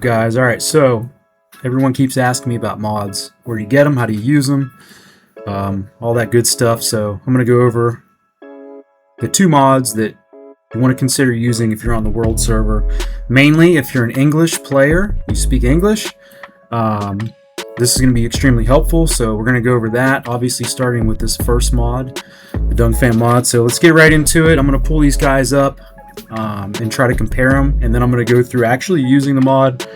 Guys, all right, so everyone keeps asking me about mods. Where do you get them? How do you use them? All that good stuff. So I'm going to go over the two mods that you want to consider using if you're on the world server. Mainly if you're an English player, you speak English, this is going to be extremely helpful. So we're going to go over that, obviously starting with this first mod, the Dungfan mod. So let's get right into it. I'm going to pull these guys up and try to compare them, and then I'm going to go through actually using the mod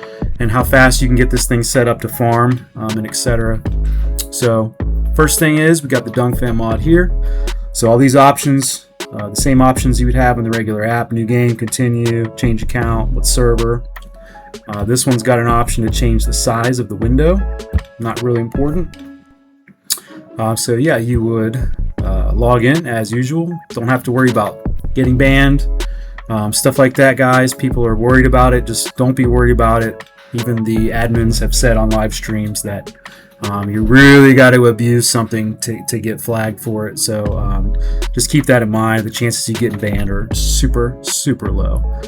and how fast you can get this thing set up to farm and etc. So first thing is we got the Dungfan mod here. So all these options, the same options you would have in the regular app: new game, continue, change account, what server. This one's got an option to change the size of the window. Not really important. So yeah, you would log in as usual. Don't have to worry about getting banned. Stuff like that, guys. People are worried about it. Just don't be worried about it. Even the admins have said on live streams that you really got to abuse something to get flagged for it. So just keep that in mind. The chances you getting banned are super low.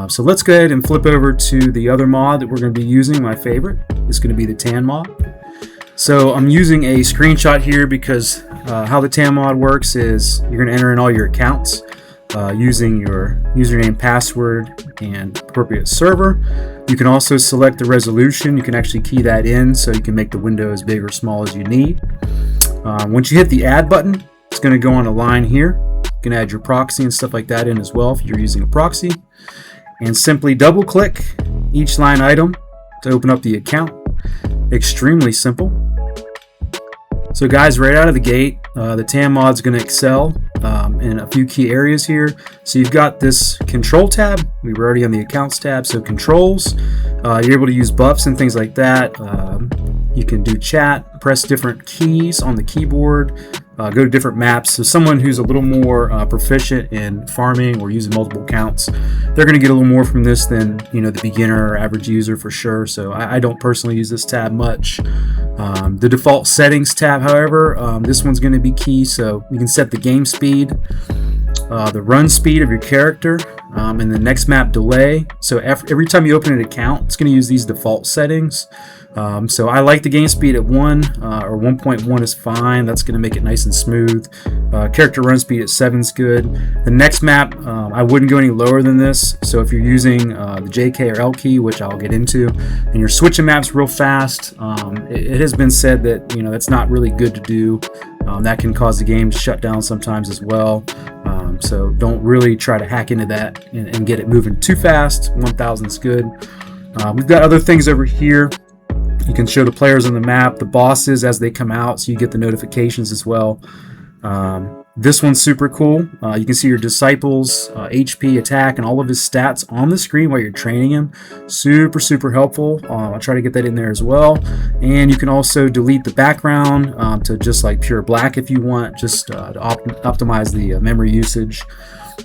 So let's go ahead and flip over to the other mod that we're going to be using. My favorite is going to be the tan mod. So I'm using a screenshot here because how the tan mod works is you're going to enter in all your accounts using your username, password, and appropriate server. You can also select the resolution. You can actually key that in so you can make the window as big or small as you need. Once you hit the add button, it's going to go on a line here. You can add your proxy and stuff like that in as well if you're using a proxy. And simply double click each line item to open up the account. Extremely simple. So guys, right out of the gate, the tan mod's going to excel in a few key areas here. So you've got this control tab. We were already on the accounts tab. So controls, you're able to use buffs and things like that. You can do chat, press different keys on the keyboard, go to different maps. So someone who's a little more proficient in farming or using multiple accounts, they're going to get a little more from this than the beginner or average user for sure. So I don't personally use this tab much. The default settings tab, however, this one's going to be key. So you can set the game speed, the run speed of your character, and the next map delay. So every time you open an account, it's going to use these default settings. So I like the game speed at 1 or 1.1 is fine. That's going to make it nice and smooth. Character run speed at 7 is good. The next map, I wouldn't go any lower than this. So if you're using the JK or L key, which I'll get into, and you're switching maps real fast, it has been said that that's not really good to do. That can cause the game to shut down sometimes as well. So don't really try to hack into that and get it moving too fast. 1000 is good. We've got other things over here. You can show the players on the map, the bosses as they come out, so you get the notifications as well. This one's super cool. You can see your disciples, HP, attack, and all of his stats on the screen while you're training him. Super helpful. I'll try to get that in there as well. And you can also delete the background to just like pure black if you want, just to optimize the memory usage.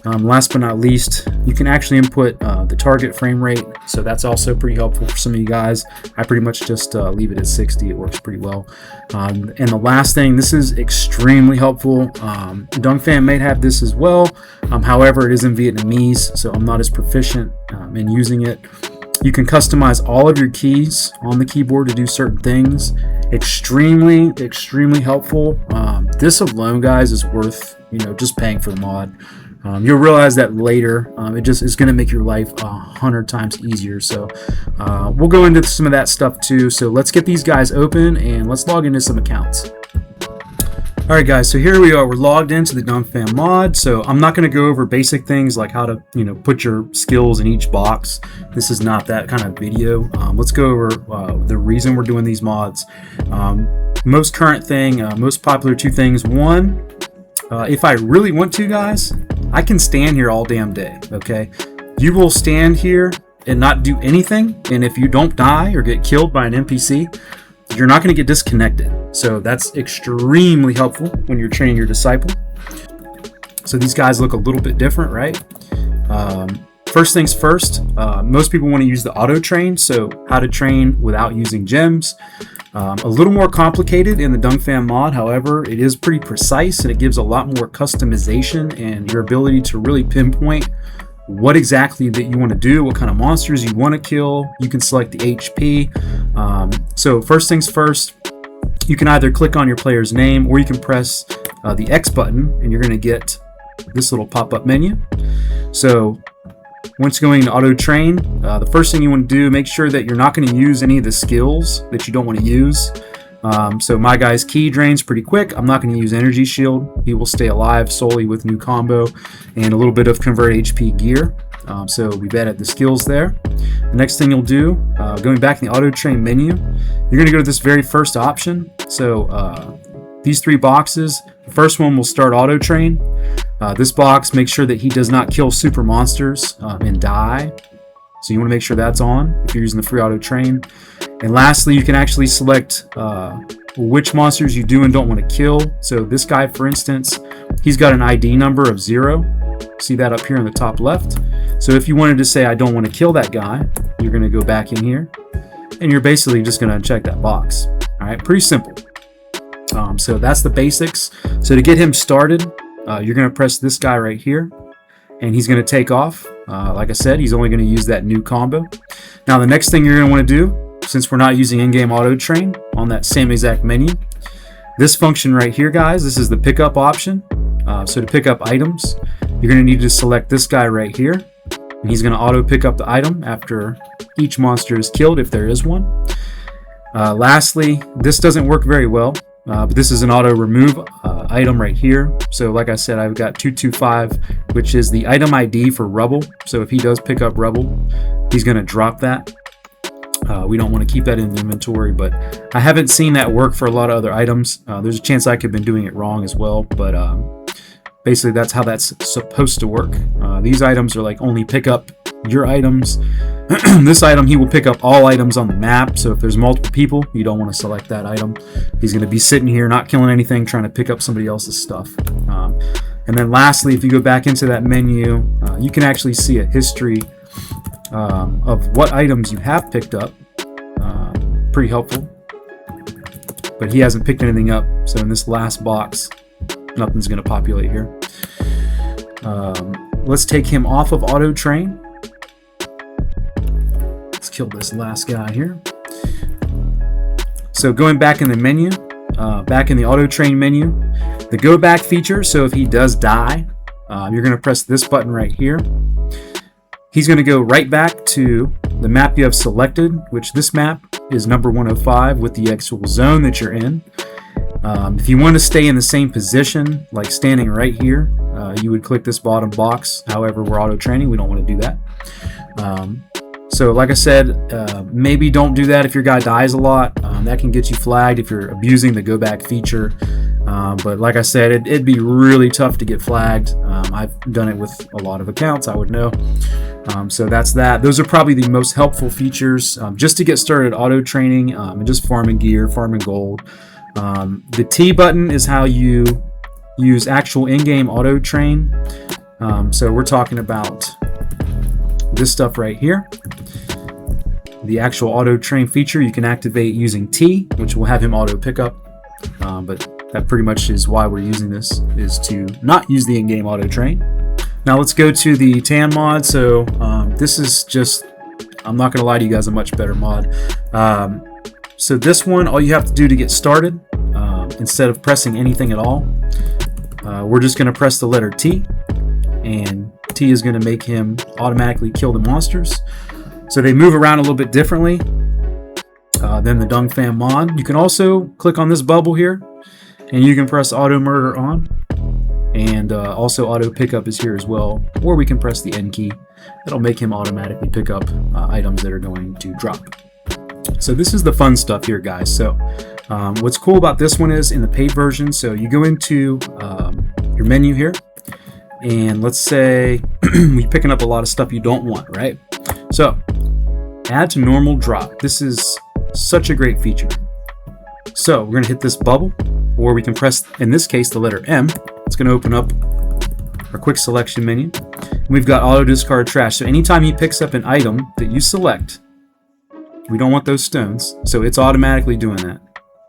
Last but not least, you can actually input the target frame rate, so that's also pretty helpful for some of you guys. I pretty much just leave it at 60. It works pretty well. And the last thing, this is extremely helpful. Dungfan may have this as well. However, it is in Vietnamese, so I'm not as proficient in using it. You can customize all of your keys on the keyboard to do certain things. Extremely helpful. This alone, guys, is worth just paying for the mod. You'll realize that later. It just is going to make your life 100 times easier. So we'll go into some of that stuff too. So let's get these guys open and let's log into some accounts. All right, guys. So here we are. We're logged into the Dungfan mod. So I'm not going to go over basic things like how to put your skills in each box. This is not that kind of video. Let's go over the reason we're doing these mods. Most current thing, most popular two things. One, if I really want to, guys, I can stand here all damn day, okay? You will stand here and not do anything, and if you don't die or get killed by an NPC, you're not going to get disconnected. So that's extremely helpful when you're training your disciple. So these guys look a little bit different, right? First things first, most people want to use the auto train, so how to train without using gems. A little more complicated in the Dungfan mod, however, it is pretty precise and it gives a lot more customization and your ability to really pinpoint what exactly that you want to do, what kind of monsters you want to kill. You can select the HP. So first things first, you can either click on your player's name or you can press the X button and you're going to get this little pop-up menu. So once going to auto train, the first thing you want to do, make sure that you're not going to use any of the skills that you don't want to use. So my guy's ki drains pretty quick. I'm not going to use energy shield. He will stay alive solely with new combo and a little bit of convert HP gear. So we've added the skills there. The next thing you'll do, going back in the auto train menu, you're going to go to this very first option. So these three boxes, the first one will start auto train. This box, make sure that he does not kill super monsters and die. So you want to make sure that's on if you're using the free auto train. And lastly, you can actually select which monsters you do and don't want to kill. So this guy, for instance, he's got an ID number of 0. See that up here in the top left. So if you wanted to say, I don't want to kill that guy, you're going to go back in here and you're basically just going to uncheck that box. All right, pretty simple. So that's the basics. So to get him started, you're going to press this guy right here and he's going to take off. Like I said, he's only going to use that new combo. Now the next thing you're going to want to do, since we're not using in-game auto train on that same exact menu, this function right here, guys, this is the pickup option. So to pick up items, you're going to need to select this guy right here, and he's going to auto pick up the item after each monster is killed, if there is one. Lastly, this doesn't work very well, but this is an auto remove item right here. So like I said, I've got 225, which is the item ID for rubble. So if he does pick up rubble, he's going to drop that. We don't want to keep that in the inventory, but I haven't seen that work for a lot of other items. There's a chance I could have been doing it wrong as well, but basically that's how that's supposed to work. These items are like only pick up your items. This item, he will pick up all items on the map. So if there's multiple people, you don't want to select that item. He's going to be sitting here not killing anything, trying to pick up somebody else's stuff. And then lastly, if you go back into that menu, you can actually see a history of what items you have picked up. Pretty helpful. But he hasn't picked anything up, so in this last box, nothing's going to populate here. Let's take him off of auto train. Let's kill this last guy here. So going back in the menu, back in the auto train menu, the go back feature, so if he does die, you're going to press this button right here. He's going to go right back to the map you have selected, which this map is number 105 with the actual zone that you're in. If you want to stay in the same position, like standing right here, you would click this bottom box. However, we're auto training, we don't want to do that. So like I said, maybe don't do that if your guy dies a lot. That can get you flagged if you're abusing the go back feature. But like I said, it'd be really tough to get flagged. I've done it with a lot of accounts, I would know. So that's that. Those are probably the most helpful features just to get started auto training and just farming gear, farming gold. The T button is how you use actual in-game auto train. So we're talking about this stuff right here. The actual auto train feature you can activate using T, which will have him auto pick up. But that pretty much is why we're using this, is to not use the in-game auto train. Now let's go to the tan mod. So this is just, I'm not going to lie to you guys, a much better mod. So this one, all you have to do to get started, instead of pressing anything at all, we're just going to press the letter T, and T is going to make him automatically kill the monsters. So they move around a little bit differently than the Dung Fan mod. You can also click on this bubble here, and you can press auto murder on, and also auto pickup is here as well, or we can press the N key. That'll make him automatically pick up items that are going to drop. So this is the fun stuff here, guys. So what's cool about this one is in the paid version, so you go into your menu here, and let's say you're picking up a lot of stuff you don't want, right? So add to normal drop. This is such a great feature. So we're going to hit this bubble, or we can press, in this case, the letter M. It's going to open up our quick selection menu. We've got auto discard trash. So anytime he picks up an item that you select, we don't want those stones, so it's automatically doing that,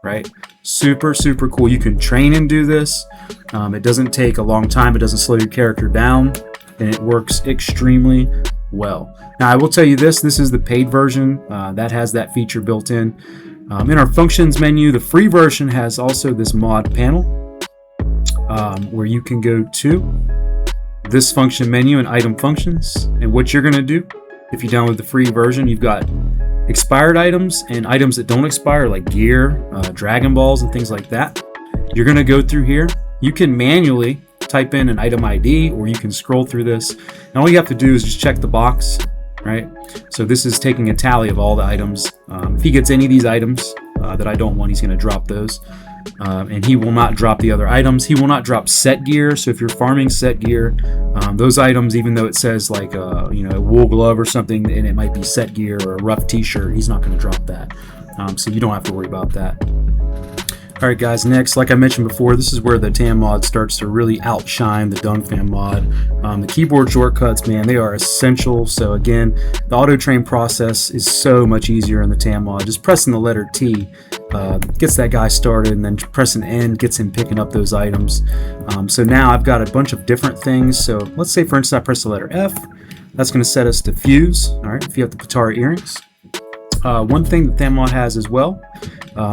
right? Super, super cool. You can train and do this. It doesn't take a long time. It doesn't slow your character down. and it works extremely well. Now I will tell you this is the paid version that has that feature built in. In our functions menu, the free version has also this mod panel where you can go to this function menu and item functions. And what you're going to do if you download the free version, you've got expired items and items that don't expire, like gear, Dragon Balls, and things like that. You're going to go through here. You can manually type in an item ID, or you can scroll through this. And all you have to do is just check the box, right? So this is taking a tally of all the items. If he gets any of these items that I don't want, he's going to drop those. And he will not drop the other items. He will not drop set gear. So if you're farming set gear, those items, even though it says like a wool glove or something, and it might be set gear or a rough t-shirt, he's not going to drop that. So you don't have to worry about that. Alright guys, next, like I mentioned before, this is where the TAM mod starts to really outshine the Dongfam mod. The keyboard shortcuts, man, they are essential. So again, the auto train process is so much easier in the TAM mod. Just pressing the letter T gets that guy started, and then pressing N gets him picking up those items. So now I've got a bunch of different things. So let's say, for instance, I press the letter F. That's going to set us to fuse, alright, if you have the Patara earrings. One thing that TAM mod has as well,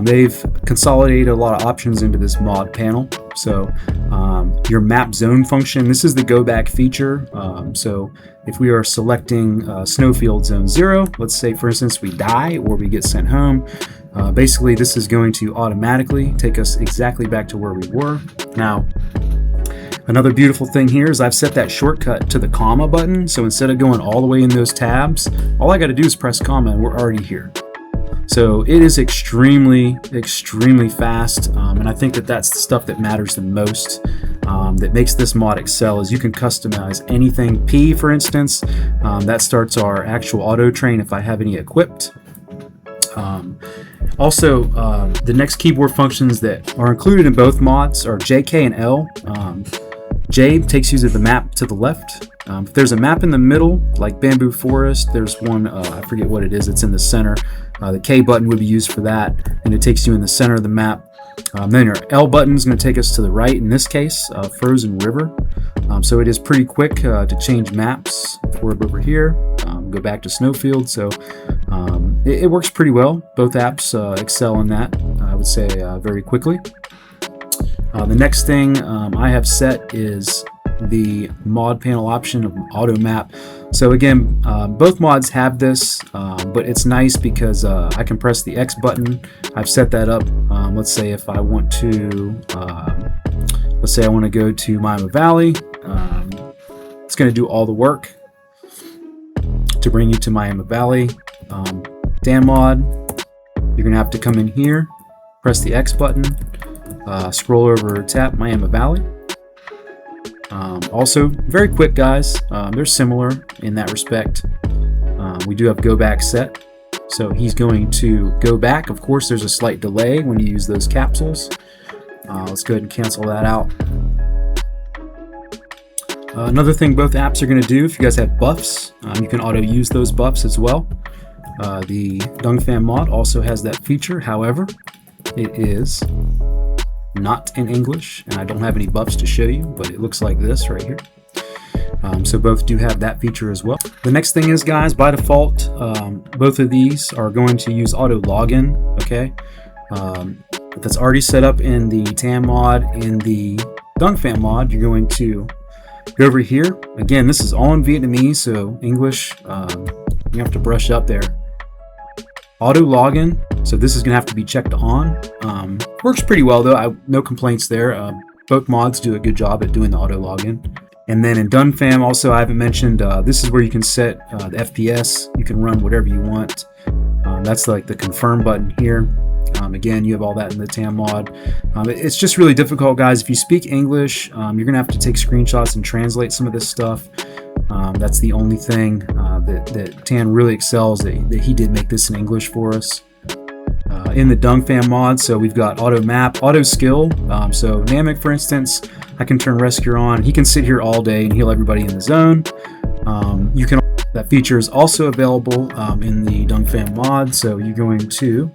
they've consolidated a lot of options into this mod panel. So your map zone function, this is the go back feature. So if we are selecting snowfield zone 0, let's say for instance we die or we get sent home, basically this is going to automatically take us exactly back to where we were. Now another beautiful thing here is I've set that shortcut to the comma button. So instead of going all the way in those tabs, all I got to do is press comma and we're already here. So it is extremely fast, and I think that that's the stuff that matters the most, that makes this mod excel. Is you can customize anything. P, for instance, that starts our actual auto train if I have any equipped. Also, the next keyboard functions that are included in both mods are J, K, and L. J takes you to the map to the left. If there's a map in the middle, like Bamboo Forest, there's one, I forget what it is, it's in the center. The K button would be used for that, and it takes you in the center of the map. Then your L button is going to take us to the right, in this case, Frozen River. So it is pretty quick to change maps. If we're over here, go back to Snowfield. So it works pretty well. Both apps excel in that, I would say, very quickly. The next thing I have set is the mod panel option of auto map. So again, both mods have this, but it's nice because I can press the X button. I've set that up. Let's say if I want to, let's say I want to go to Miami Valley. It's going to do all the work to bring you to Miami Valley. Dan mod, you're going to have to come in here, press the X button, scroll over, tap Miami Valley. Also, very quick, guys. They're similar in that respect. We do have go back set. So he's going to go back. Of course, there's a slight delay when you use those capsules. Let's go ahead and cancel that out. Another thing both apps are going to do, if you guys have buffs, you can auto use those buffs as well. The Dongfam mod also has that feature. However, it is not in English, and I don't have any buffs to show you, but it looks like this right here. So both do have that feature as well. The next thing is, guys, by default, both of these are going to use auto login. Okay, that's already set up in the TAM mod. In the Dongfam mod, you're going to go over here. Again, this is all in Vietnamese, so English, you have to brush up there. Auto login, so this is gonna have to be checked on. Works pretty well though, no complaints there. Both mods do a good job at doing the auto login. And then in Dongfam, also I haven't mentioned, this is where you can set the FPS. You can run whatever you want. That's like the confirm button here. Again, you have all that in the TAM mod. It's just really difficult, guys. If you speak English, you're gonna have to take screenshots and translate some of this stuff. That's the only thing that Tan really excels, that he did make this in English for us. In the Dongfam mod, so we've got auto map, auto skill. So Namek, for instance, I can turn Rescue on. He can sit here all day and heal everybody in the zone. That feature is also available in the Dongfam mod. So you're going to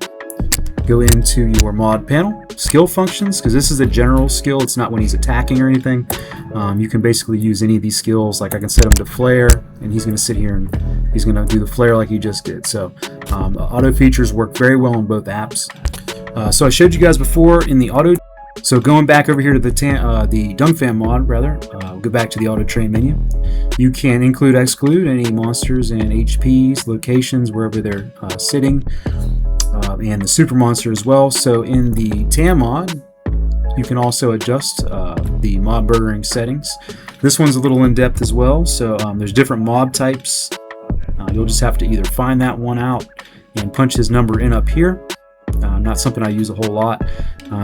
go into your mod panel, skill functions, because this is a general skill. It's not when he's attacking or anything. You can basically use any of these skills. Like I can set him to flare, and he's going to sit here and he's going to do the flare like he just did. So the auto features work very well in both apps. So I showed you guys before in the auto. So going back over here to the Dungfam mod, rather, we'll go back to the auto train menu. You can include, exclude any monsters and HPs, locations, wherever they're sitting, and the super monster as well. So in the TAM mod, you can also adjust the mob murdering settings. This one's a little in depth as well. So there's different mob types. You'll just have to either find that one out and punch his number in up here. Not something I use a whole lot,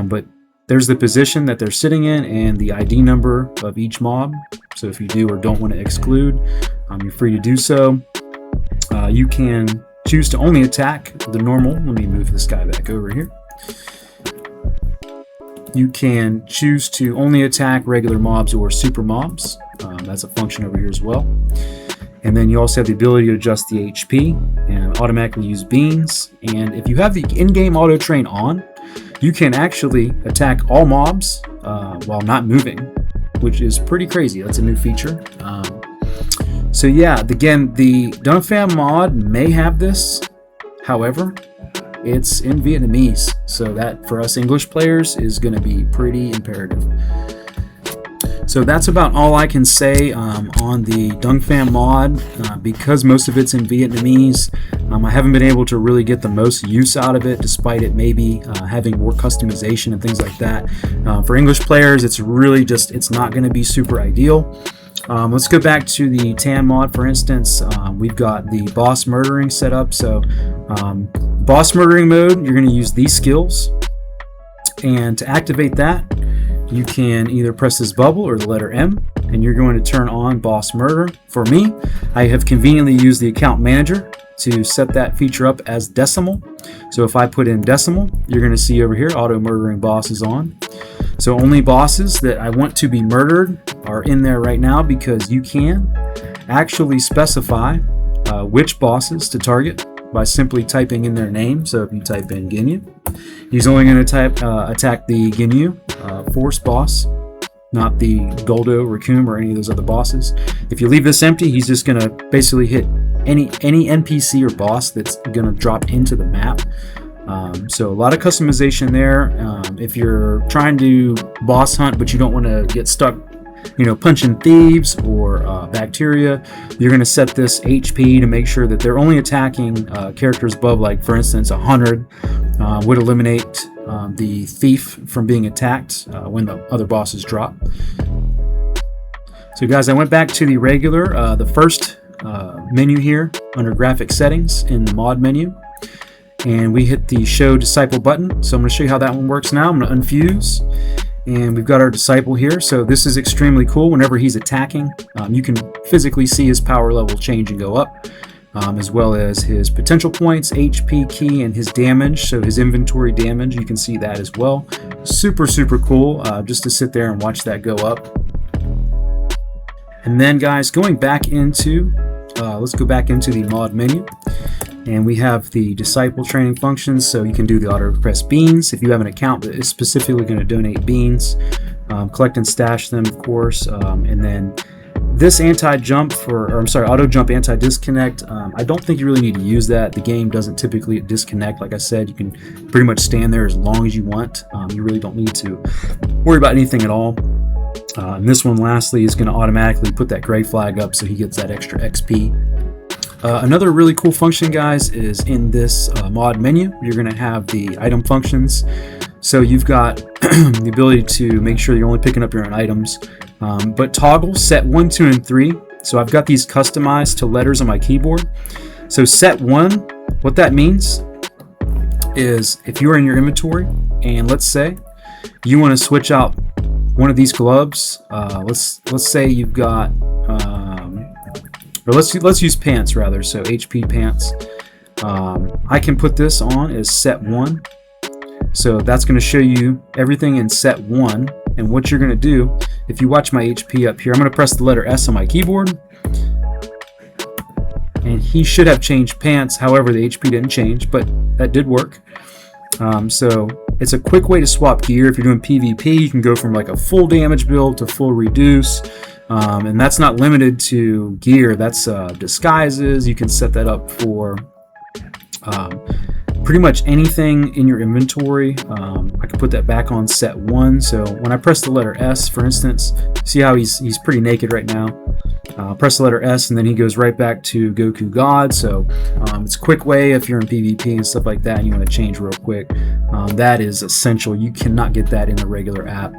but there's the position that they're sitting in and the ID number of each mob. So if you do or don't want to exclude, you're free to do so. You can choose to only attack the normal. Let me move this guy back over here. You can choose to only attack regular mobs or super mobs. That's a function over here as well. And then you also have the ability to adjust the HP and automatically use beans. And if you have the in-game auto train on, you can actually attack all mobs while not moving, which is pretty crazy. That's a new feature. So yeah, again, the Dungfam mod may have this. However, it's in Vietnamese, so that for us English players is going to be pretty imperative. So that's about all I can say on the Dungfam mod. Because most of it's in Vietnamese, I haven't been able to really get the most use out of it, despite it maybe having more customization and things like that. For English players, it's really just, it's not going to be super ideal. Let's go back to the TAM mod, for instance. We've got the boss murdering set up. So boss murdering mode, you're going to use these skills. And to activate that, you can either press this bubble or the letter M, and you're going to turn on boss murder. For me, I have conveniently used the account manager to set that feature up as decimal. So if I put in decimal, you're going to see over here auto murdering boss is on. So only bosses that I want to be murdered are in there right now, because you can actually specify which bosses to target by simply typing in their name. So if you type in Ginyu, he's only going to attack the Ginyu force boss, not the Goldo, Raccoon, or any of those other bosses. If you leave this empty, he's just going to basically hit any NPC or boss that's going to drop into the map. So a lot of customization there. If you're trying to boss hunt but you don't want to get stuck, punching thieves or bacteria, you're going to set this HP to make sure that they're only attacking characters above, like for instance 100 would eliminate the thief from being attacked when the other bosses drop. So guys, I went back to the regular, the first menu here under graphic settings in the mod menu, and we hit the show disciple button. So I'm going to show you how that one works now. I'm going to unfuse, and we've got our disciple here. So this is extremely cool. Whenever he's attacking, you can physically see his power level change and go up, as well as his potential points, HP key, and his damage. So his inventory damage, you can see that as well. Super, super cool just to sit there and watch that go up. And then guys, going back into, let's go back into the mod menu. And we have the disciple training functions, so you can do the auto request beans if you have an account that is specifically going to donate beans. Collect and stash them, of course. And then this anti-jump auto jump anti-disconnect, I don't think you really need to use that. The game doesn't typically disconnect. Like I said, you can pretty much stand there as long as you want. You really don't need to worry about anything at all. And this one, lastly, is going to automatically put that gray flag up so he gets that extra XP. Another really cool function, guys, is in this mod menu. You're going to have the item functions. So you've got the ability to make sure you're only picking up your own items, but toggle set 1, 2, and 3. So I've got these customized to letters on my keyboard. So set 1, what that means is if you're in your inventory and let's say you want to switch out one of these gloves, let's say you've got or let's use pants rather, so HP pants. I can put this on as set 1. So that's going to show you everything in set 1. And what you're going to do, if you watch my HP up here, I'm going to press the letter S on my keyboard. And he should have changed pants. However, the HP didn't change, but that did work. So it's a quick way to swap gear. If you're doing PvP, you can go from like a full damage build to full reduce. And that's not limited to gear. That's disguises. You can set that up for pretty much anything in your inventory. I can put that back on set 1. So when I press the letter S, for instance, see how he's pretty naked right now. Press the letter S and then he goes right back to Goku God. So it's a quick way if you're in PvP and stuff like that and you want to change real quick. That is essential. You cannot get that in the regular app.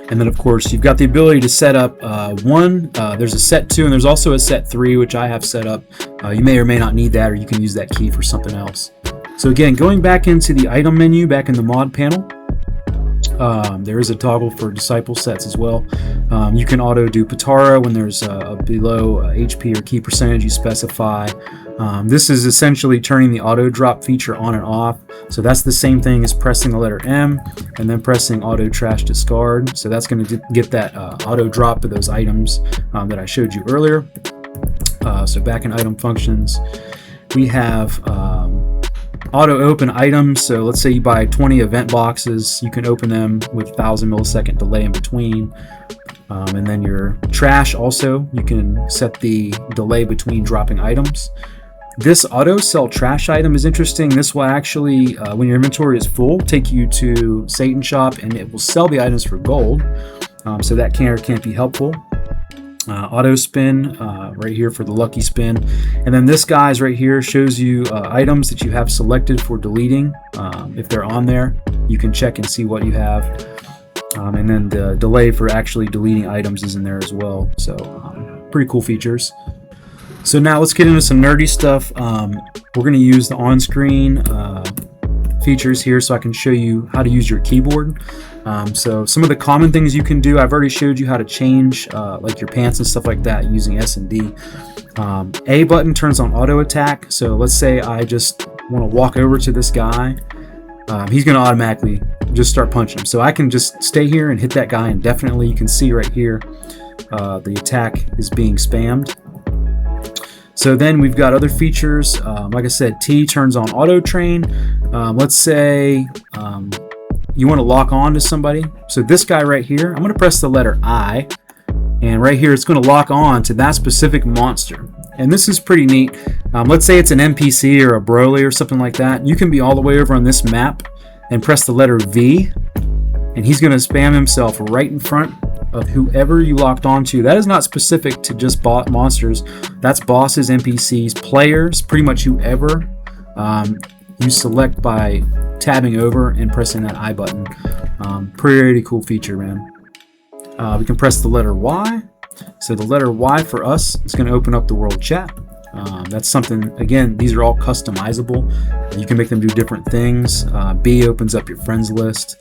And then of course you've got the ability to set up there's a set 2 and there's also a set 3, which I have set up. You may or may not need that, or you can use that key for something else. So again, going back into the item menu back in the mod panel, there is a toggle for disciple sets as well. You can auto do Patara when there's a below HP or key percentage you specify. This is essentially turning the auto drop feature on and off. So that's the same thing as pressing the letter M and then pressing auto trash discard. So that's going to get that auto drop of those items that I showed you earlier. So back in item functions, we have auto open items. So let's say you buy 20 event boxes, you can open them with 1,000 millisecond delay in between. And then your trash also, you can set the delay between dropping items. This auto sell trash item is interesting. This will actually, when your inventory is full, take you to Satan Shop and it will sell the items for gold. So that can't be helpful. Auto spin right here for the lucky spin, and then this guy's right here shows you items that you have selected for deleting. If they're on there, you can check and see what you have, and then the delay for actually deleting items is in there as well. So pretty cool features. So now let's get into some nerdy stuff. We're going to use the on-screen features here so I can show you how to use your keyboard. So some of the common things you can do, I've already showed you how to change like your pants and stuff like that using S and D. A button turns on auto attack. So let's say I just want to walk over to this guy. He's going to automatically just start punching him. So I can just stay here and hit that guy indefinitely. You can see right here the attack is being spammed. So then we've got other features. Like I said, T turns on auto train. Let's say you want to lock on to somebody. So this guy right here, I'm going to press the letter I, and right here it's going to lock on to that specific monster. And this is pretty neat. Let's say it's an NPC or a Broly or something like that. You can be all the way over on this map and press the letter V, and he's going to spam himself right in front of whoever you locked onto. That is not specific to just monsters. That's bosses, NPCs, players, pretty much whoever you select by tabbing over and pressing that I button. Pretty cool feature, man. We can press the letter Y. So the letter Y for us is going to open up the world chat. That's something, again, these are all customizable. You can make them do different things. B opens up your friends list.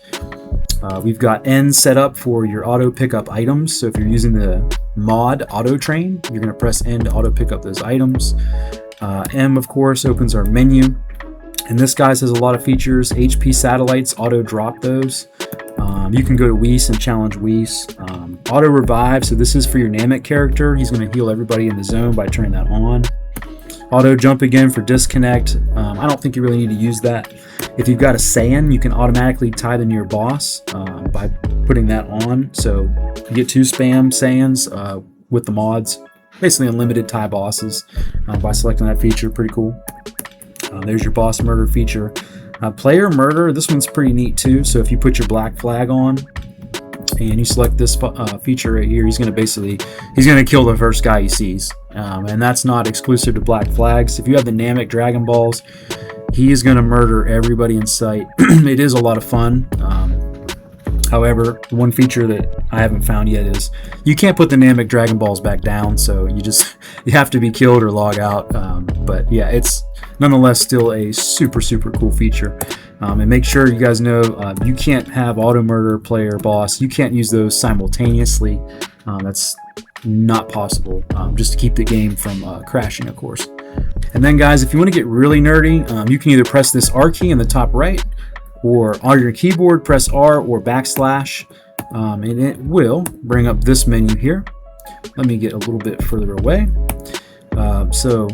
We've got N set up for your auto pickup items. So if you're using the mod auto train, you're going to press N to auto pick up those items. M, of course, opens our menu. And this guy has a lot of features. HP satellites, auto drop those. You can go to Whis and challenge Whis. Auto revive, so this is for your Namek character. He's going to heal everybody in the zone by turning that on. Auto jump again for disconnect. I don't think you really need to use that. If you've got a Saiyan, you can automatically tie them to your boss by putting that on. So you get 2 spam Saiyans with the mods. Basically unlimited tie bosses by selecting that feature. Pretty cool. There's your boss murder feature. Player murder, this one's pretty neat too. So if you put your black flag on and you select this feature right here, he's going to kill the first guy he sees. And that's not exclusive to black flags. If you have the Namek Dragon Balls, he is going to murder everybody in sight. It is a lot of fun. However, one feature that I haven't found yet is you can't put the Namek Dragon Balls back down, so you have to be killed or log out. But yeah, it's nonetheless still a super cool feature. And make sure you guys know you can't have auto murder, player, boss. You can't use those simultaneously. That's not possible. Just to keep the game from crashing, of course. And then, guys, if you want to get really nerdy, you can either press this R key in the top right, or on your keyboard, press R or backslash, and it will bring up this menu here. Let me get a little bit further away. So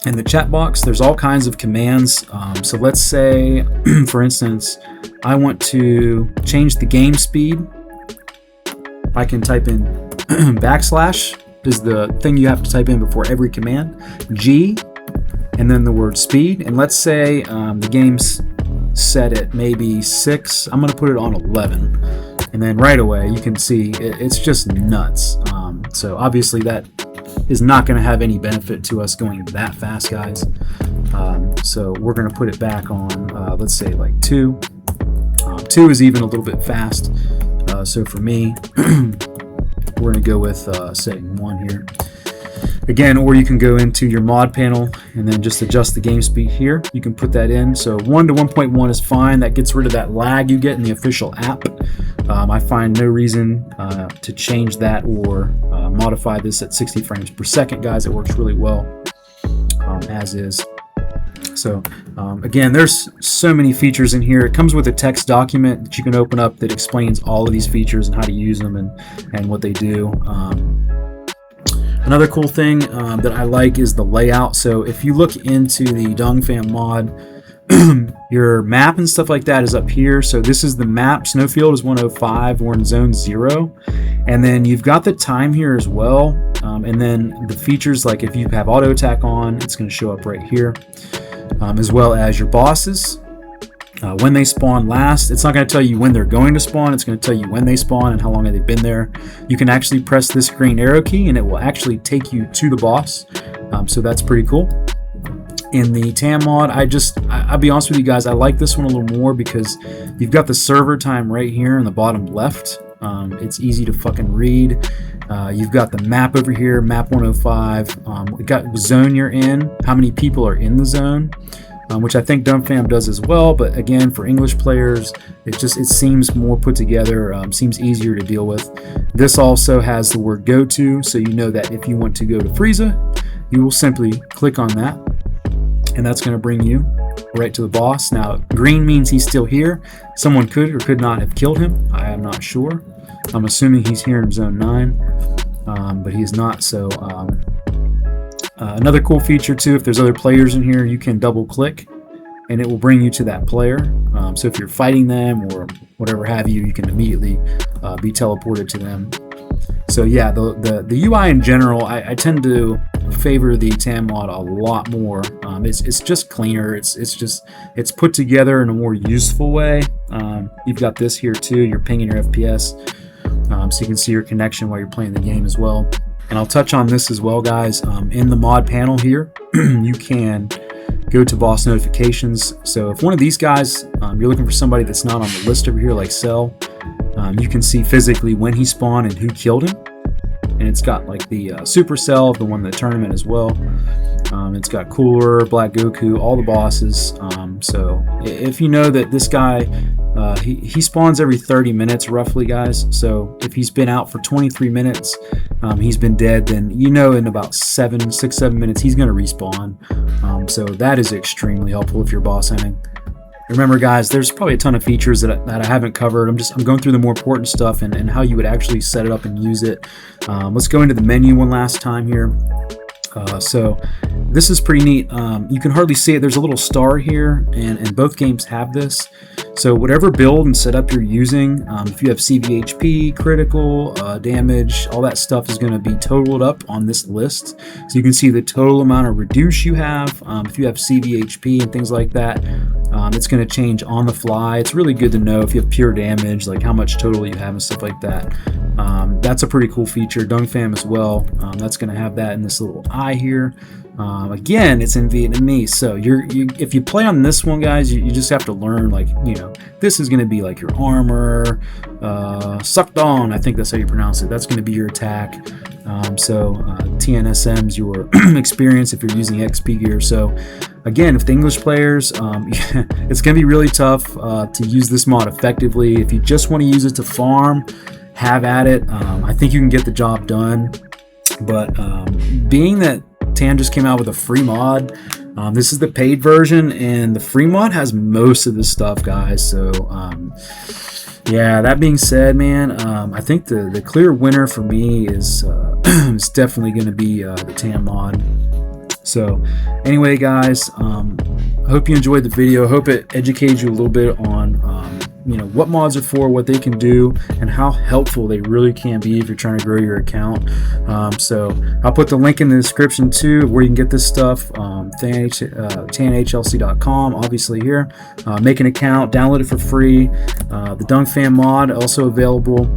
in the chat box, there's all kinds of commands. So let's say, for instance, I want to change the game speed. I can type in backslash is the thing you have to type in before every command, G, and then the word speed. And let's say the game's set at maybe 6. I'm going to put it on 11. And then right away, you can see it's just nuts. So obviously that is not going to have any benefit to us going that fast, guys. So we're going to put it back on, let's say like 2. 2 is even a little bit fast. So for me, we're going to go with setting 1 here. Again, or you can go into your mod panel and then just adjust the game speed here. You can put that in. So 1 to 1.1 is fine. That gets rid of that lag you get in the official app. I find no reason to change that or modify this at 60 frames per second, guys. It works really well as is. So again, there's so many features in here. It comes with a text document that you can open up that explains all of these features and how to use them and what they do. Another cool thing that I like is the layout. So if you look into the Dongfam mod, your map and stuff like that is up here. So this is the map. Snowfield is 105. We're in zone 0. And then you've got the time here as well. And then the features, like if you have auto attack on, it's going to show up right here. As well as your bosses. When they spawn last, it's not going to tell you when they're going to spawn. It's going to tell you when they spawn and how long they've been there. You can actually press this green arrow key and it will actually take you to the boss. So that's pretty cool. In the TAM mod, I'll be honest with you guys, I like this one a little more because you've got the server time right here in the bottom left. It's easy to fucking read. You've got the map over here, map 105. We got zone you're in, how many people are in the zone. Which I think Dongfam does as well, but again, for English players, it seems more put together, seems easier to deal with. This also has the word go to, so you know that if you want to go to Frieza, you will simply click on that, and that's going to bring you right to the boss. Now, green means he's still here. Someone could or could not have killed him. I am not sure. I'm assuming he's here in Zone 9, but he's not, so... another cool feature too, if there's other players in here, you can double click and it will bring you to that player. So if you're fighting them or whatever have you, you can immediately be teleported to them. So yeah, the UI in general, I tend to favor the TAM mod a lot more. It's just cleaner. It's put together in a more useful way. You've got this here too. You're pinging your FPS, so you can see your connection while you're playing the game as well. And I'll touch on this as well, guys. In the mod panel here, you can go to boss notifications. So if one of these guys, you're looking for somebody that's not on the list over here, like Cell, you can see physically when he spawned and who killed him. And it's got like the Supercell, the one in the tournament as well. It's got Cooler, Black Goku, all the bosses. So if you know that this guy, he spawns every 30 minutes roughly, guys. So if he's been out for 23 minutes, he's been dead, then you know in about 7 minutes he's going to respawn. So that is extremely helpful if you're boss hunting. Remember, guys, there's probably a ton of features that I haven't covered. I'm going through the more important stuff and how you would actually set it up and use it. Let's go into the menu one last time here. So this is pretty neat. You can hardly see it. There's a little star here, and both games have this. So whatever build and setup you're using, if you have CVHP, critical, damage, all that stuff is going to be totaled up on this list. So you can see the total amount of reduce you have. If you have CVHP and things like that, it's going to change on the fly. It's really good to know if you have pure damage, like how much total you have and stuff like that. That's a pretty cool feature. Dongfam as well. That's going to have that in this little eye here. Again, it's in Vietnamese, so if you play on this one, guys, you just have to learn, like, you know, this is going to be like your armor, sucked on, I think that's how you pronounce it. That's going to be your attack. TNSM's your experience if you're using XP gear. So again, if the English players, it's going to be really tough to use this mod effectively. If you just want to use it to farm, have at it. I think you can get the job done, but being that TAM just came out with a free mod, this is the paid version, and the free mod has most of this stuff, guys. So yeah, that being said, man, I think the clear winner for me is is definitely going to be the TAM mod. So anyway, guys, I hope you enjoyed the video. I hope it educates you a little bit on what mods are for, what they can do, and how helpful they really can be if you're trying to grow your account. So I'll put the link in the description too where you can get this stuff. TanHLC.com, obviously here. Make an account, download it for free. The Dunk Fan mod also available.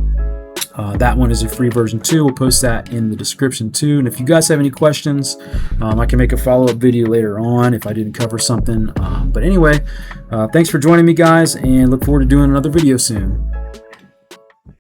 That one is a free version too. We'll post that in the description too. And if you guys have any questions, I can make a follow-up video later on if I didn't cover something. But anyway, thanks for joining me, guys, and look forward to doing another video soon.